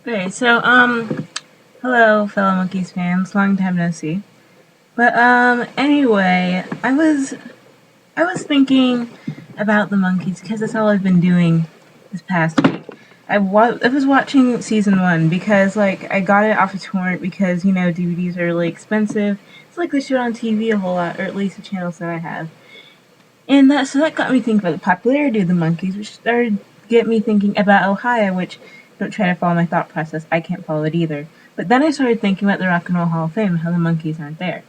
Okay, so hello, fellow Monkees fans. Long time no see. But anyway, I was thinking about the Monkees because that's all I've been doing this past week. I was watching season one because I got it off a torrent because DVDs are really expensive. It's like they show it on TV a whole lot, or at least the channels that I have. And that got me thinking about the popularity of the Monkees, which started to get me thinking about Ohio, which don't try to follow my thought process. I can't follow it either. But then I started thinking about the Rock and Roll Hall of Fame and how the Monkees aren't there.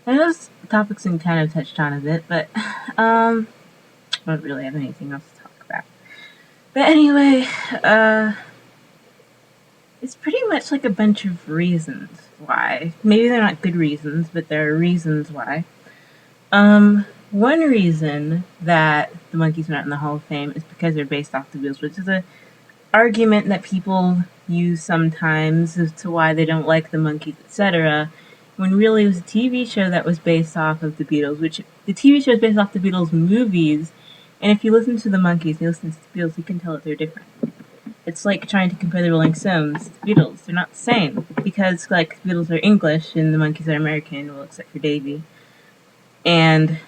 And those topics we kind of touched on a bit, but I don't really have anything else to talk about. But anyway, it's pretty much like a bunch of reasons why. Maybe they're not good reasons, but there are reasons why. One reason that the Monkees are not in the Hall of Fame is because they're based off the Beatles, which is a argument that people use sometimes as to why they don't like the Monkees, etc. When really it was a TV show that was based off of the Beatles, which the TV show is based off the Beatles movies, and if you listen to the Monkees and you listen to the Beatles, you can tell that they're different. It's like trying to compare the Rolling Stones to the Beatles. They're not the same, because the Beatles are English and the Monkees are American, well, except for Davy. And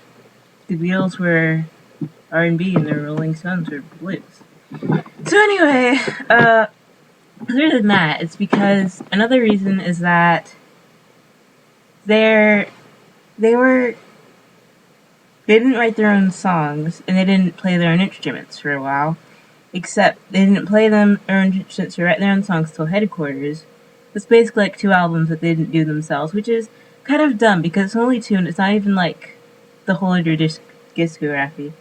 the Beatles were R&B and the Rolling Stones were blues. So anyway, other than that, it's because another reason is that they didn't write their own songs and they didn't play their own instruments for a while. Except they didn't play their own instruments or write their own songs till Headquarters. It's basically like 2 albums that they didn't do themselves, which is kind of dumb because it's only 2 and it's not even like the whole of their discography.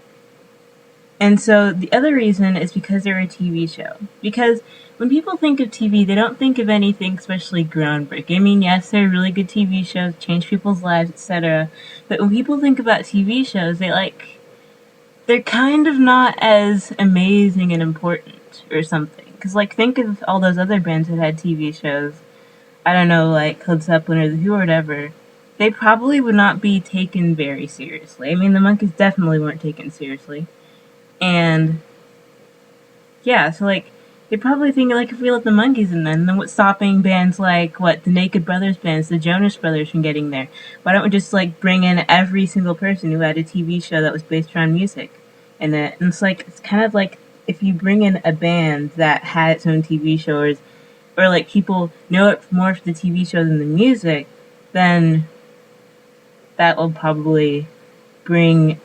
And so the other reason is because they're a TV show. Because when people think of TV, they don't think of anything especially groundbreaking. I mean, yes, they're really good TV shows, change people's lives, etc. But when people think about TV shows, they're kind of not as amazing and important or something. Because, think of all those other bands that had TV shows. I don't know, like Led Zeppelin or The Who or whatever. They probably would not be taken very seriously. I mean, the Monkees definitely weren't taken seriously. And yeah, so they probably think if we let the Monkees in, then what's stopping bands like the Naked Brothers bands, the Jonas Brothers from getting there? Why don't we just bring in every single person who had a TV show that was based around music? And it's kind of like if you bring in a band that had its own TV show, or people know it more for the TV show than the music, then that will probably bring,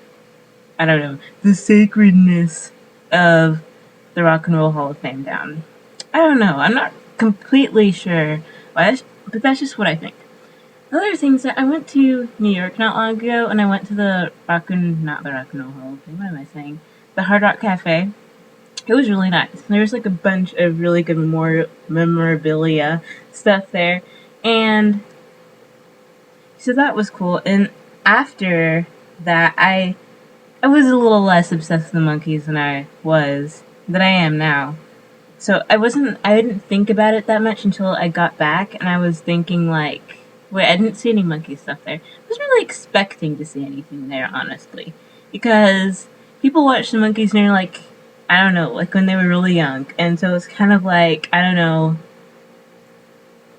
I don't know, the sacredness of the Rock and Roll Hall of Fame down. I don't know. I'm not completely sure, but that's just what I think. Other things that I went to New York not long ago, and I went to not the Rock and Roll Hall of Fame, what am I saying? The Hard Rock Cafe. It was really nice. There was a bunch of really good memorabilia stuff there, and so that was cool. And after that, I was a little less obsessed with the Monkees than I am now. So I didn't think about it that much until I got back, and I was thinking wait, I didn't see any Monkee stuff there. I wasn't really expecting to see anything there, honestly. Because people watch the Monkees and they're I don't know, when they were really young. And so it's kind of I don't know,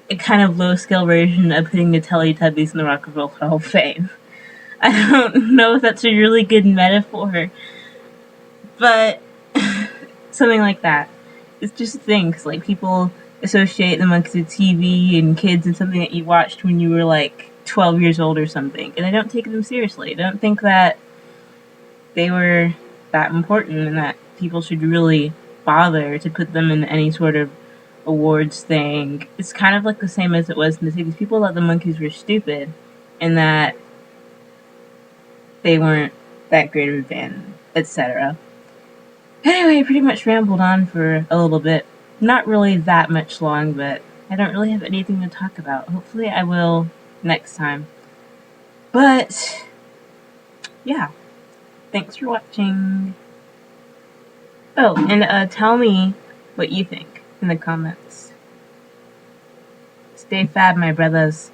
a kind of low-scale version of putting the Teletubbies in the Rock and Roll Hall of Fame. I don't know if that's a really good metaphor, but something like that. It's just a thing, because people associate the Monkees with TV and kids and something that you watched when you were 12 years old or something, and I don't take them seriously. I don't think that they were that important and that people should really bother to put them in any sort of awards thing. It's kind of the same as it was in the 60s. People thought the Monkees were stupid and that they weren't that great of a band, etc. Anyway, I pretty much rambled on for a little bit. Not really that much long, but I don't really have anything to talk about. Hopefully I will next time. But, yeah. Thanks for watching. Oh, and tell me what you think in the comments. Stay fab, my brothers.